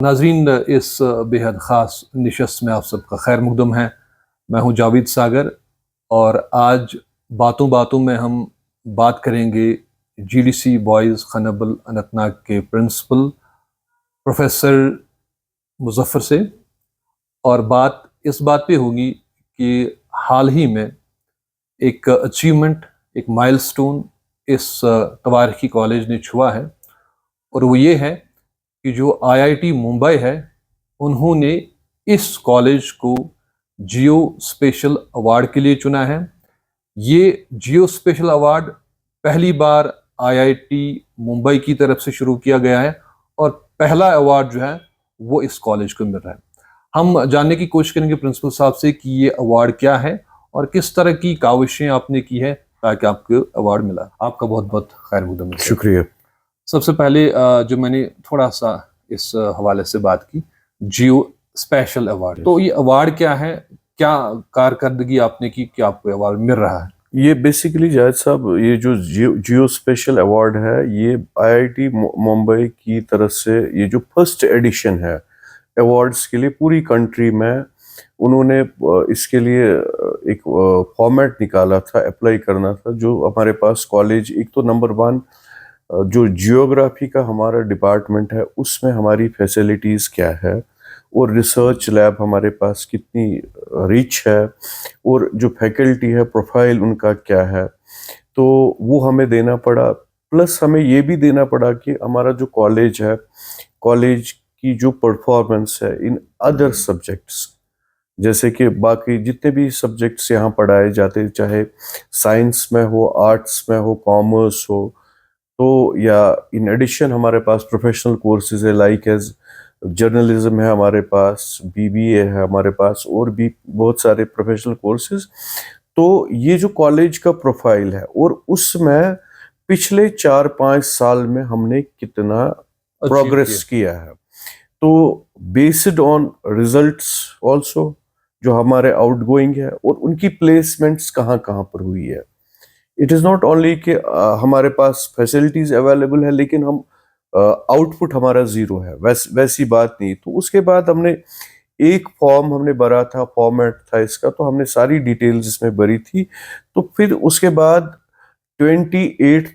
नाज़रीन, इस बेहद ख़ास नशस्त में आप सबका खैर मकदम है। मैं हूँ जावेद सागर और आज बातों बातों में हम बात करेंगे जीडीसी बॉयज़ खनबल अनंतनाग के प्रिंसिपल प्रोफेसर मुज़फ़्फ़र से। और बात इस बात पे होगी कि हाल ही में एक अचीवमेंट, एक माइलस्टोन इस तवारीख़ी कॉलेज ने छुआ है, और वो ये है कि जो आईआईटी मुंबई है, उन्होंने इस कॉलेज को जियो स्पेशल अवार्ड के लिए चुना है। ये जियो स्पेशल अवार्ड पहली बार आईआईटी मुंबई की तरफ से शुरू किया गया है, और पहला अवार्ड जो है वो इस कॉलेज को मिल रहा है। हम जानने की कोशिश करेंगे प्रिंसिपल साहब से कि ये अवार्ड क्या है और किस तरह की काविशें आपने की है ताकि आपको अवार्ड मिला। आपका बहुत बहुत खैर मकदम है। शुक्रिया। सबसे पहले जो मैंने थोड़ा सा इस हवाले से बात की, जियो स्पेशल अवार्ड, तो ये अवार्ड क्या है, क्या कारकर्दगी आपने की कि आपको अवार्ड मिल रहा है? ये बेसिकली जायद साहब, ये जो जियो स्पेशल अवार्ड है, ये आईआईटी मुंबई की तरफ से ये जो फर्स्ट एडिशन है अवार्ड्स के लिए पूरी कंट्री में, उन्होंने इसके लिए एक फॉर्मेट निकाला था, अप्लाई करना था। जो हमारे पास कॉलेज, एक तो नंबर 1 जो जियोग्राफी का हमारा डिपार्टमेंट है, उसमें हमारी फैसिलिटीज़ क्या है, और रिसर्च लैब हमारे पास कितनी रिच है, और जो फैकल्टी है प्रोफाइल उनका क्या है, तो वो हमें देना पड़ा। प्लस हमें ये भी देना पड़ा कि हमारा जो कॉलेज है, कॉलेज की जो परफॉर्मेंस है इन अदर सब्जेक्ट्स, जैसे कि बाकी जितने भी सब्जेक्ट्स यहाँ पढ़ाए जाते, चाहे साइंस में हो, आर्ट्स में हो, कॉमर्स हो, तो या इन एडिशन हमारे पास प्रोफेशनल कोर्सेज है, लाइक एज जर्नलिज्म है हमारे पास, बीबीए है हमारे पास, और भी बहुत सारे प्रोफेशनल कोर्सेज। तो ये जो कॉलेज का प्रोफाइल है, और उसमें पिछले 4-5 साल में हमने कितना प्रोग्रेस किया है, तो बेस्ड ऑन रिजल्ट्स ऑल्सो, जो हमारे आउटगोइंग है और उनकी प्लेसमेंट्स कहाँ कहाँ पर हुई है। इट इज़ नॉट ओनली कि हमारे पास फैसिलिटीज़ अवेलेबल है लेकिन हम आउटपुट हमारा ज़ीरो है, वैसी बात नहीं। तो उसके बाद हमने एक फॉर्म हमने भरा था, फॉर्मेट था इसका, तो हमने सारी डिटेल्स इसमें भरी थी। तो फिर उसके बाद 28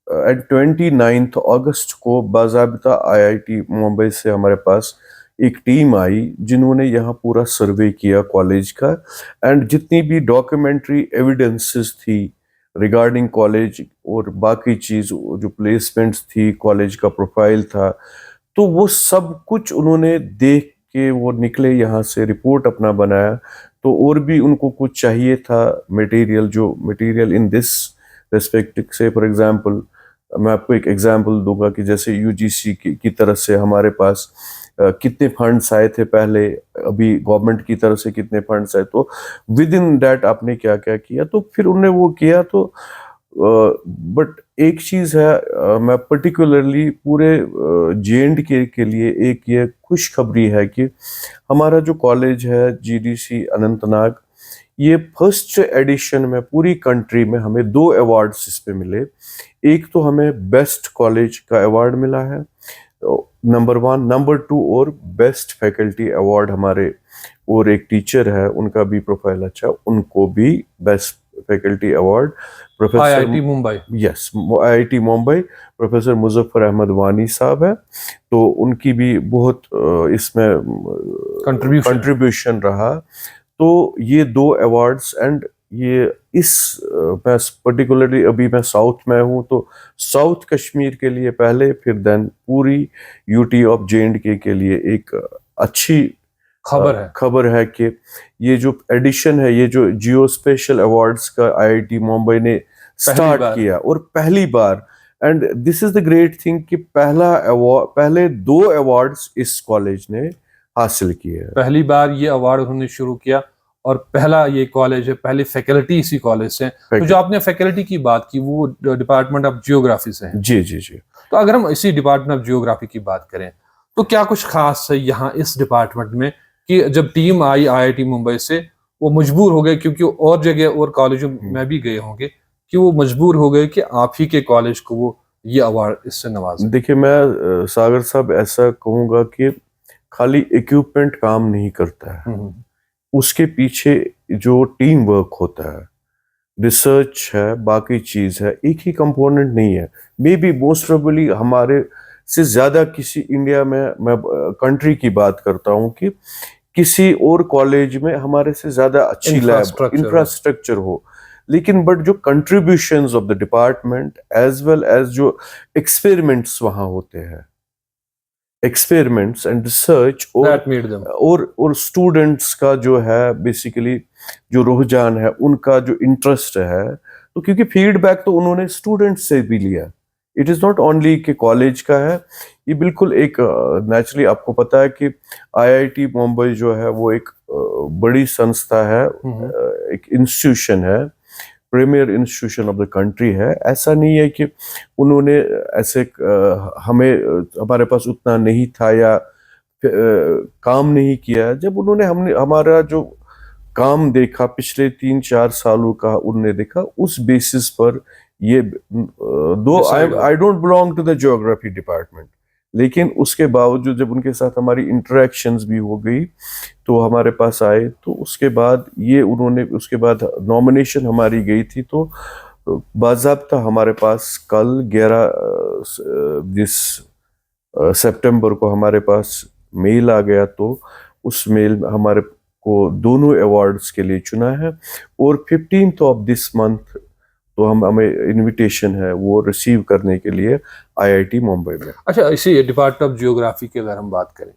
एंड 29 अगस्त को बाज़ाबिता आईआईटी मुंबई से हमारे पास एक टीम आई, जिन्होंने यहाँ पूरा सर्वे किया कॉलेज का, एंड जितनी भी डॉक्यूमेंट्री एविडेंसेस थी रिगार्डिंग कॉलेज और बाकी चीज़, जो प्लेसमेंट्स थी, कॉलेज का प्रोफाइल था, तो वो सब कुछ उन्होंने देख के वो निकले यहाँ से, रिपोर्ट अपना बनाया। तो और भी उनको कुछ चाहिए था मटेरियल, जो मटेरियल इन दिस रेस्पेक्ट से, फॉर एग्जांपल मैं आपको एक एग्जांपल दूंगा कि जैसे यूजीसी की तरफ से हमारे पास कितने फंड्स आए थे पहले, अभी गवर्नमेंट की तरफ से कितने फंड्स आए, तो विद इन डैट आपने क्या क्या किया, तो फिर उन्होंने वो किया। तो बट एक चीज़ है, मैं पर्टिकुलरली पूरे जे के लिए एक ये खुशखबरी है कि हमारा जो कॉलेज है जीडीसी अनंतनाग, ये फर्स्ट एडिशन में पूरी कंट्री में हमें 2 अवार्ड्स इस पे मिले। एक तो हमें बेस्ट कॉलेज का अवार्ड मिला है, नंबर 1, नंबर 2 और बेस्ट फैकल्टी अवार्ड हमारे, और एक टीचर है उनका भी प्रोफाइल अच्छा, उनको भी best faculty award professor IIT Mumbai, yes IIT Mumbai professor Muzaffar Ahmad Wani साहब है। तो उनकी भी बहुत इसमें कंट्रीब्यूशन रहा। तो ये 2 अवार्ड्स, एंड ये इस मैं पर्टिकुलरली अभी मैं साउथ में हूँ, तो साउथ कश्मीर के लिए पहले, फिर देन पूरी यूटी ऑफ जे के लिए एक अच्छी खबर है कि ये जो एडिशन है, ये जो जियो स्पेशल अवार्ड्स का आईआईटी मुंबई ने स्टार्ट किया, और पहली बार, and this is the great thing कि पहले 2 अवार्ड्स इस कॉलेज ने हासिल किए हैं। पहली बार ये अवार्ड उन्होंने शुरू किया, और पहला ये कॉलेज है, पहली फैकल्टी इसी कॉलेज से। तो जो आपने फैकल्टी की बात की, वो डिपार्टमेंट ऑफ जियोग्राफी से है। जी जी जी। तो अगर हम इसी डिपार्टमेंट ऑफ जियोग्राफी की बात करें, तो क्या कुछ खास है यहाँ इस डिपार्टमेंट में कि जब टीम आई आईआईटी मुंबई से, वो मजबूर हो गए, क्योंकि और जगह और कॉलेजों में भी गए होंगे, कि वो मजबूर हो गए कि आप ही के कॉलेज को वो ये अवार्ड इससे नवाजें? देखिए, मैं सागर साहब ऐसा कहूँगा कि खाली इक्विपमेंट काम नहीं करता है, हम्म, उसके पीछे जो टीम वर्क होता है, रिसर्च है, बाकी चीज है, एक ही कंपोनेंट नहीं है। मे बी मोस्ट प्रोबेबली हमारे से ज्यादा किसी इंडिया में, मैं कंट्री की बात करता हूँ कि किसी और कॉलेज में हमारे से ज्यादा अच्छी लैब इंफ्रास्ट्रक्चर इंफ्रास्ट्रक्चर हो, लेकिन बट जो contributions of the department as well as जो एक्सपेरिमेंट्स वहां होते हैं, experiments and research, that made them. और स्टूडेंट्स का जो है बेसिकली जो रुझान है, उनका जो इंटरेस्ट है, तो क्योंकि फीडबैक तो उन्होंने स्टूडेंट्स से भी लिया, इट इज नॉट ओनली कि कॉलेज का है, ये बिल्कुल एक नेचुरली आपको पता है कि आईआईटी मुंबई जो है वो एक बड़ी संस्था है, एक इंस्टीट्यूशन है, premier institution of the country है। ऐसा नहीं है कि उन्होंने ऐसे हमें हमारे पास उतना नहीं था या काम नहीं किया। जब उन्होंने हमने हमारा जो काम देखा पिछले 3-4 सालों का, उन्होंने देखा उस बेसिस पर ये दो I don't belong to the geography department, लेकिन उसके बावजूद जब उनके साथ हमारी इंटरेक्शंस भी हो गई तो हमारे पास आए, तो उसके बाद ये उन्होंने, उसके बाद नॉमिनेशन हमारी गई थी, तो बाज़ाब्ता हमारे पास कल 11 सितंबर को हमारे पास मेल आ गया, तो उस मेल में हमारे को दोनों अवार्ड्स के लिए चुना है, और 15th ऑफ दिस मंथ तो हमें इनविटेशन है वो रिसीव करने के लिए आईआईटी मुंबई में। अच्छा, इसी डिपार्टमेंट ऑफ जियोग्राफी की अगर हम बात करें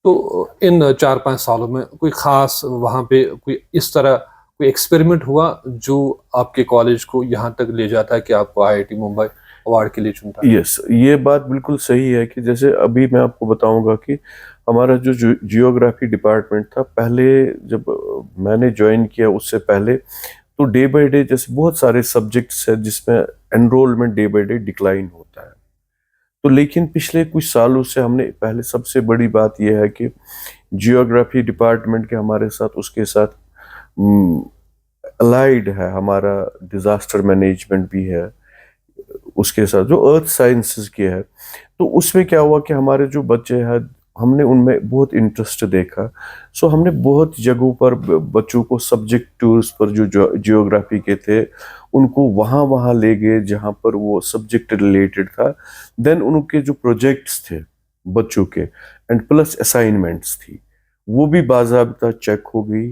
तो इन 4-5 सालों में कोई खास वहाँ पे कोई इस तरह कोई एक्सपेरिमेंट हुआ जो आपके कॉलेज को यहाँ तक ले जाता है कि आपको आईआईटी मुंबई अवार्ड के लिए चुनता है? यस, ये बात बिल्कुल सही है कि जैसे अभी मैं आपको बताऊंगा कि हमारा जो जियोग्राफी डिपार्टमेंट था, पहले जब मैंने ज्वाइन किया उससे पहले, तो डे बाय डे जैसे बहुत सारे सब्जेक्ट्स है जिसमें enrolment day by day decline होता है। तो लेकिन पिछले कुछ सालों से हमने, पहले सबसे बड़ी बात यह है कि जियोग्राफी डिपार्टमेंट के हमारे साथ, उसके साथ अलाइड है हमारा डिजास्टर मैनेजमेंट भी है, उसके साथ जो अर्थ साइंसेस की है। तो उसमें क्या हुआ कि हमारे जो बच्चे हैं, हमने उनमें बहुत इंटरेस्ट देखा, सो हमने बहुत जगहों पर बच्चों को सब्जेक्ट टूर्स पर जो जियोग्राफी के थे उनको वहाँ वहाँ ले गए जहाँ पर वो सब्जेक्ट रिलेटेड था। देन उनके जो प्रोजेक्ट्स थे बच्चों के एंड प्लस असाइनमेंट्स थी, वो भी बाज़ाब्ता चेक हो गई,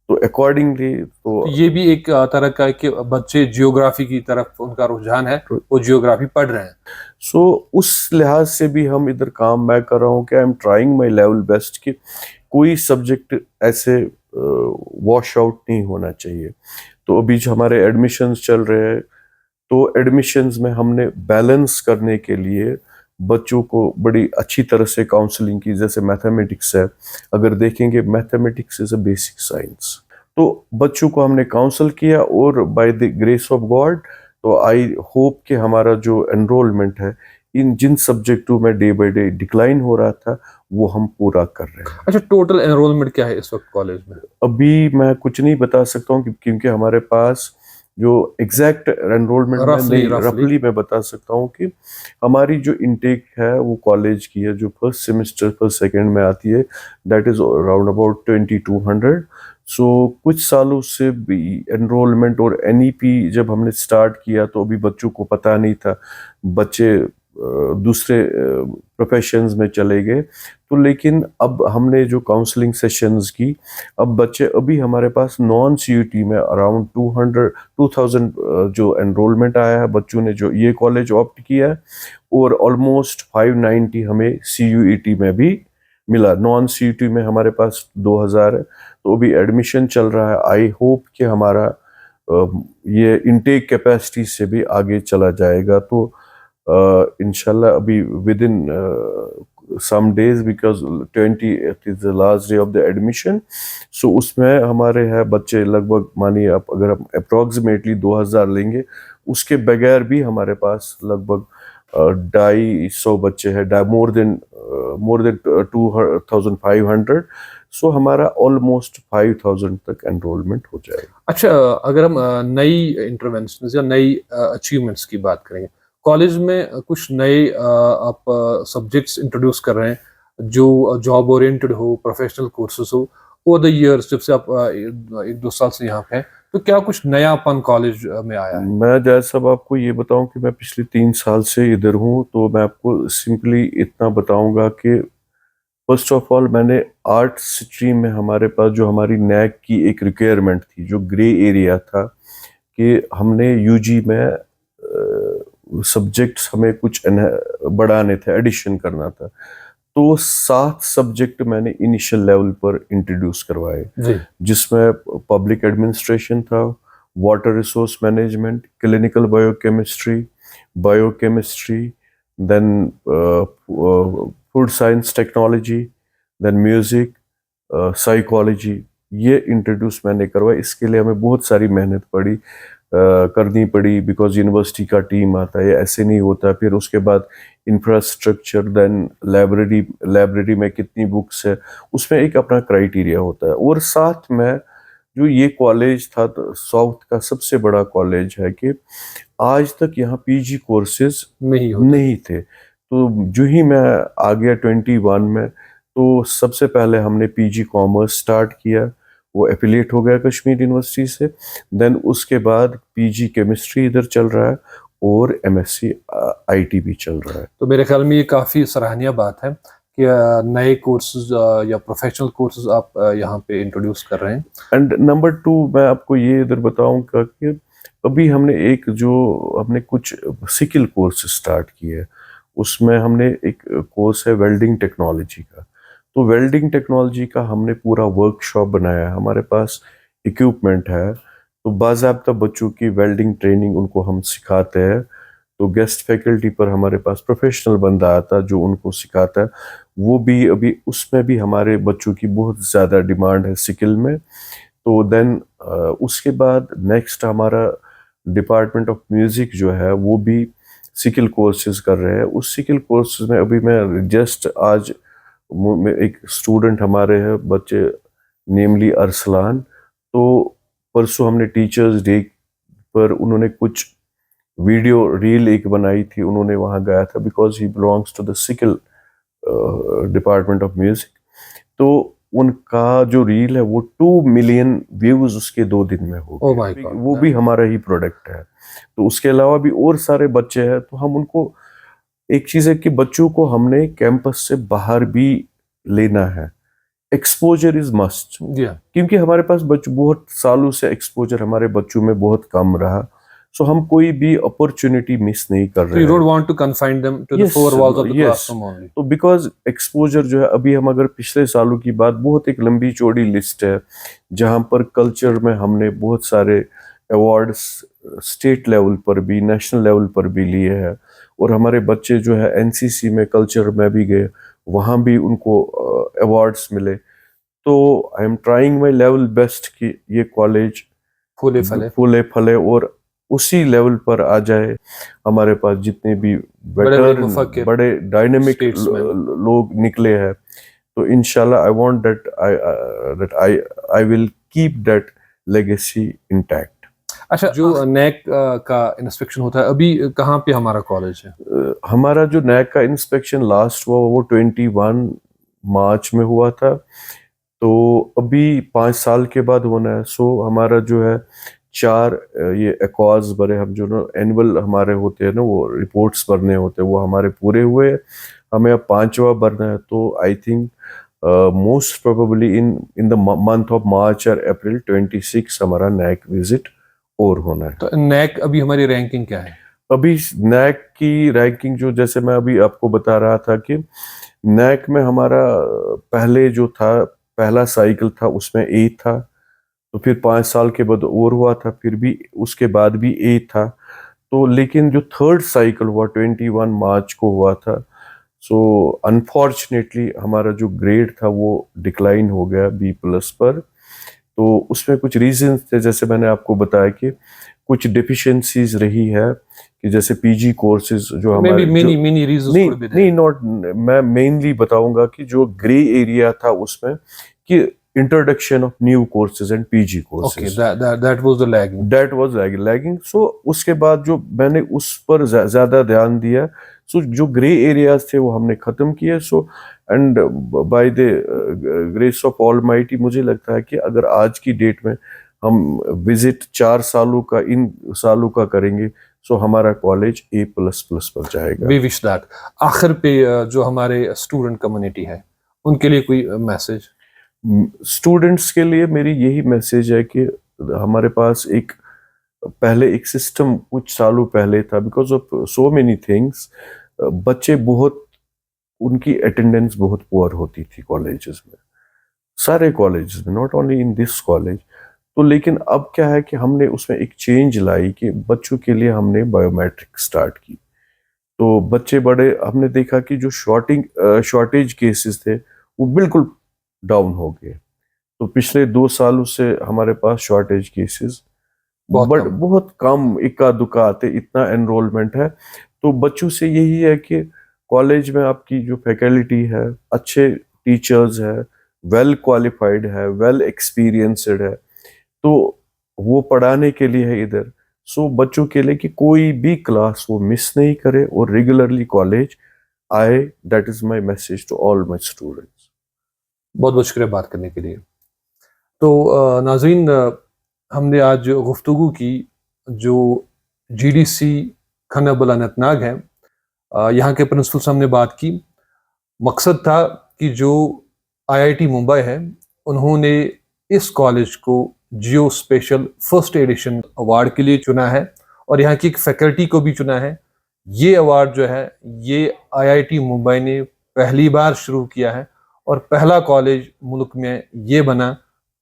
तो अकॉर्डिंगली तो ये भी एक तरह का है कि बच्चे जियोग्राफी की तरफ उनका रुझान है, वो जियोग्राफी पढ़ रहे हैं। सो उस लिहाज से भी हम इधर काम मैं कर रहा हूँ कि I am trying my level best कि कोई सब्जेक्ट ऐसे वॉश आउट नहीं होना चाहिए। तो अभी जो हमारे एडमिशन्स चल रहे हैं, तो एडमिशन्स में हमने बैलेंस करने के लिए बच्चों को बड़ी अच्छी तरह से काउंसलिंग की। जैसे मैथमेटिक्स है, अगर देखेंगे mathematics is a basic science, तो बच्चों को हमने काउंसल किया, और by the grace of God तो आई होप कि हमारा जो एनरोलमेंट है इन जिन सब्जेक्टों में डे बाय डे डिक्लाइन हो रहा था वो हम पूरा कर रहे हैं। अच्छा, टोटल एनरोलमेंट क्या है इस वक्त कॉलेज में? अभी मैं कुछ नहीं बता सकता हूँ क्योंकि हमारे पास जो एग्जैक्ट एनरोलमेंट में नहीं, रफली मैं बता सकता हूँ कि हमारी जो इनटेक है वो कॉलेज की है, जो फर्स्ट सेमेस्टर फर्स्ट सेकेंड में आती है, दैट इज अराउंड अबाउट 2200। सो कुछ सालों से भी एनरोलमेंट और एनईपी जब हमने स्टार्ट किया तो अभी बच्चों को पता नहीं था, बच्चे दूसरे प्रोफेशंस में चले गए। तो लेकिन अब हमने जो काउंसलिंग सेशंस की, अब बच्चे, अभी हमारे पास नॉन सीयूटी में अराउंड 2000 जो एनरोलमेंट आया है, बच्चों ने जो ये कॉलेज ऑप्ट किया है, और ऑलमोस्ट 590 हमें सीयूईटी में भी मिला। नॉन सीयूटी में हमारे पास 2000 है, तो अभी एडमिशन चल रहा है। आई होप कि हमारा ये इनटेक कैपेसिटी से भी आगे चला जाएगा। तो इंशाल्लाह अभी with in some days, because 20th is the last day of the admission, so उसमें हमारे है बच्चे लगभग, मानिए आप अगर हम अप्रोक्सीमेटली 2000 लेंगे, उसके बगैर भी हमारे पास लगभग 250 बच्चे हैं, मोर देन 2500। सो हमारा ऑलमोस्ट 5000 तक एनरोलमेंट हो जाएगा। अच्छा, अगर हम नई इंटरवेंशंस या नई अचीवमेंट्स की बात करेंगे, कॉलेज में कुछ नए आप सब्जेक्ट्स इंट्रोड्यूस कर रहे हैं, जो जॉब ओरिएंटेड हो, प्रोफेशनल कोर्सेज हो, ओवर द ईयर्स जब से आप 1-2 साल से यहाँ पे हैं, तो क्या कुछ नयापन कॉलेज में आया है? मैं जैसा साहब आपको ये बताऊं कि मैं पिछले 3 साल से इधर हूँ, तो मैं आपको सिंपली इतना बताऊंगा कि फर्स्ट ऑफ ऑल मैंने आर्ट स्ट्रीम में हमारे पास जो हमारी नैक की एक रिक्वायरमेंट थी, जो ग्रे एरिया था, कि हमने यूजी में सब्जेक्ट्स हमें कुछ बढ़ाने थे, एडिशन करना था। तो 7 सब्जेक्ट मैंने इनिशियल लेवल पर इंट्रोड्यूस करवाए, जी। जिसमें पब्लिक एडमिनिस्ट्रेशन था, water resource management, clinical biochemistry, then food science technology, then music, psychology, ये इंट्रोड्यूस मैंने करवाया। इसके लिए हमें बहुत सारी मेहनत करनी पड़ी, बिकॉज यूनिवर्सिटी का टीम आता है, ऐसे नहीं होता। फिर उसके बाद इंफ्रास्ट्रक्चर, देन लाइब्रेरी में कितनी बुक्स है, उसमें एक अपना क्राइटेरिया होता है। और साथ में जो ये कॉलेज था, तो साउथ का सबसे बड़ा कॉलेज है, कि आज तक यहाँ पीजी कोर्सेज नहीं थे। तो जो ही मैं आ गया 21 में, तो सबसे पहले हमने पीजी कॉमर्स स्टार्ट किया, वो एफिलिएट हो गया कश्मीर यूनिवर्सिटी से। देन उसके बाद पीजी केमिस्ट्री इधर चल रहा है, और एमएससी आईटी भी चल रहा है। तो मेरे ख्याल में ये काफ़ी सराहनीय बात है कि नए कोर्सेज या प्रोफेशनल कोर्सेज आप यहाँ पे इंट्रोड्यूस कर रहे हैं। एंड नंबर 2, मैं आपको ये इधर बताऊंगा कि अभी हमने कुछ स्किल कोर्स स्टार्ट किए है। उसमें हमने एक कोर्स है वेल्डिंग टेक्नोलॉजी का। तो वेल्डिंग टेक्नोलॉजी का हमने पूरा वर्कशॉप बनाया है, हमारे पास इक्विपमेंट है। तो बाज़ाब्ता बच्चों की वेल्डिंग ट्रेनिंग उनको हम सिखाते हैं। तो गेस्ट फैकल्टी पर हमारे पास प्रोफेशनल बंदा आता है जो उनको सिखाता है। वो भी अभी उसमें भी हमारे बच्चों की बहुत ज़्यादा डिमांड है स्किल में। तो देन उसके बाद नेक्स्ट हमारा डिपार्टमेंट ऑफ म्यूज़िक जो है, वो भी स्किल कोर्सेज कर रहे हैं। उस स्किल कोर्सेज में अभी मैं जस्ट आज एक स्टूडेंट हमारे हैं बच्चे, नेमली अरसलान। तो परसों हमने टीचर्स डे पर उन्होंने कुछ वीडियो रील एक बनाई थी, उन्होंने वहाँ गया था, because he belongs to the skill department of music. तो उनका जो रील है वो 2 मिलियन व्यूज उसके 2 दिन में हो Oh my गए। God, वो भी हमारा ही प्रोडक्ट है। तो उसके अलावा भी और सारे बच्चे हैं। तो हम उनको, एक चीज है कि बच्चों को हमने कैंपस से बाहर भी लेना है। एक्सपोजर इज मस्ट, क्योंकि हमारे पास बहुत सालों से एक्सपोजर हमारे बच्चों में बहुत कम रहा। सो हम कोई भी अपॉर्चुनिटी मिस नहीं कर रहे हैं। You don't want to confine them to the four walls of the classroom only. तो बिकॉज एक्सपोजर जो है, अभी हम अगर पिछले सालों की बात, बहुत एक लंबी चौड़ी लिस्ट है जहां पर कल्चर में हमने बहुत सारे अवार्ड्स स्टेट लेवल पर भी, नेशनल लेवल पर भी लिए हैं। और हमारे बच्चे जो है एनसीसी में, कल्चर में भी गए, वहाँ भी उनको अवार्ड्स मिले। तो I am trying my level best कि ये कॉलेज फूले फले और उसी लेवल पर आ जाए। हमारे पास जितने भी बड़े डायनेमिक लोग निकले हैं, तो इंशाल्लाह I want that I will keep that legacy intact. अच्छा, जो नैक का इंस्पेक्शन होता है, अभी कहाँ पे हमारा कॉलेज है? हमारा जो नैक का इंस्पेक्शन लास्ट हुआ वो 21 मार्च में हुआ था। तो अभी 5 साल के बाद होना है। सो हमारा जो है 4 ये एकॉर्ड्स भरे, हम जो ना एनुअल हमारे होते हैं ना, वो रिपोर्ट्स भरने होते हैं, वो हमारे पूरे हुए। हमें अब 5वां भरना है। तो I think most probably in the month of March और अप्रैल 26 हमारा नैक विजिट और होना है। तो नैक अभी हमारी रैंकिंग क्या है? अभी नैक की रैंकिंग जो, जैसे मैं अभी आपको बता रहा था कि नैक में हमारा पहले जो था, पहला साइकिल था उसमें ए था। तो फिर 5 साल के बाद और हुआ था, फिर भी उसके बाद भी ए था। तो लेकिन जो थर्ड साइकिल हुआ 21 मार्च को हुआ था, सो अनफॉर्चुनेटली हमारा जो ग्रेड था वो डिक्लाइन हो गया B+ पर। तो उसमें कुछ रीजंस थे, जैसे मैंने आपको बताया कि कुछ डिफिशियंसीज रही है, कि जैसे पीजी कोर्सेज जो हमारे मैं मेनली बताऊंगा कि जो ग्रे एरिया था उसमें, कि introduction of new courses and PG courses, that was lagging. So उसके बाद जो मैंने उस पर ज्यादा ध्यान दिया, सो जो ग्रे एरियाज थे वो हमने ख़त्म किए। So and by the grace of almighty मुझे लगता है कि अगर आज की डेट में हम विजिट 4 सालों का इन सालों का करेंगे सो हमारा कॉलेज A++ पर जाएगा। We wish that. आखिर पे जो हमारे स्टूडेंट कम्युनिटी है उनके लिए कोई मैसेज? स्टूडेंट्स के लिए मेरी यही मैसेज है कि हमारे पास एक पहले एक सिस्टम कुछ सालों पहले था, because of so many things बच्चे बहुत उनकी अटेंडेंस बहुत पुअर होती थी कॉलेजेस में, सारे कॉलेजेस में, not only in this college. तो लेकिन अब क्या है कि हमने उसमें एक चेंज लाई कि बच्चों के लिए हमने बायोमेट्रिक स्टार्ट की। तो बच्चे बड़े हमने देखा कि जो शॉर्टेज केसेस थे वो बिल्कुल डाउन हो गए। तो पिछले 2 सालों से हमारे पास शॉर्टेज केसेस बहुत कम, इक्का दुक्का आते, इतना एनरोलमेंट है। तो बच्चों से यही है कि कॉलेज में आपकी जो फैकल्टी है, अच्छे टीचर्स है, वेल क्वालिफाइड है, वेल एक्सपीरियंसड है, तो वो पढ़ाने के लिए है इधर। सो बच्चों के लिए कि कोई भी क्लास वो मिस नहीं करे और रेगुलरली कॉलेज आए। That is my message to all my students. बहुत बहुत शुक्रिया बात करने के लिए। तो नाज़रीन, हमने आज गुफ्तगू की जो जीडीसी खनबल अनंतनाग है, यहाँ के प्रिंसिपल से हमने बात की। मकसद था कि जो आईआईटी मुंबई है उन्होंने इस कॉलेज को जियो स्पेशल फर्स्ट एडिशन अवार्ड के लिए चुना है और यहाँ की एक फैकल्टी को भी चुना है। ये अवार्ड जो है ये आईआईटी मुंबई ने पहली बार शुरू किया है और पहला कॉलेज मुल्क में ये बना,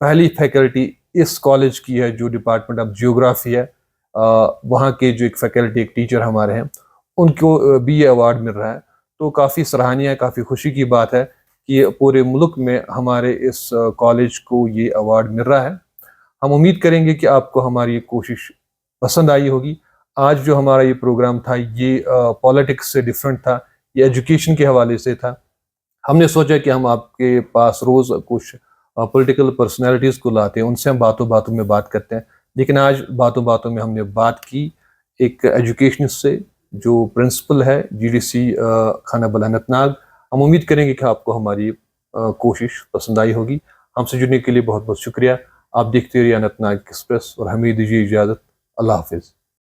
पहली फैकल्टी इस कॉलेज की है जो डिपार्टमेंट ऑफ जियोग्राफी है। वहाँ के जो एक फैकल्टी, एक टीचर हमारे हैं, उनको भी ये अवार्ड मिल रहा है। तो काफ़ी सराहनीय, काफ़ी खुशी की बात है कि पूरे मुल्क में हमारे इस कॉलेज को ये अवार्ड मिल रहा है। हम उम्मीद करेंगे कि आपको हमारी ये कोशिश पसंद आई होगी। आज जो हमारा ये प्रोग्राम था ये पॉलिटिक्स से डिफरेंट था, ये एजुकेशन के हवाले से था। हमने सोचा कि हम आपके पास रोज़ कुछ पॉलिटिकल पर्सनैलिटीज़ को लाते हैं, उनसे हम बातों बातों में बात करते हैं। लेकिन आज बातों बातों में हमने बात की एक एजुकेशनिस्ट से जो प्रिंसिपल है जीडीसी खनबल अनंतनाग। हम उम्मीद करेंगे कि आपको हमारी कोशिश पसंद आई होगी। हमसे जुड़ने के लिए बहुत बहुत शुक्रिया। आप देखते रहिए अनंतनाग एक्सप्रेस और हमें दीजिए इजाज़त। अल्लाह हाफिज़।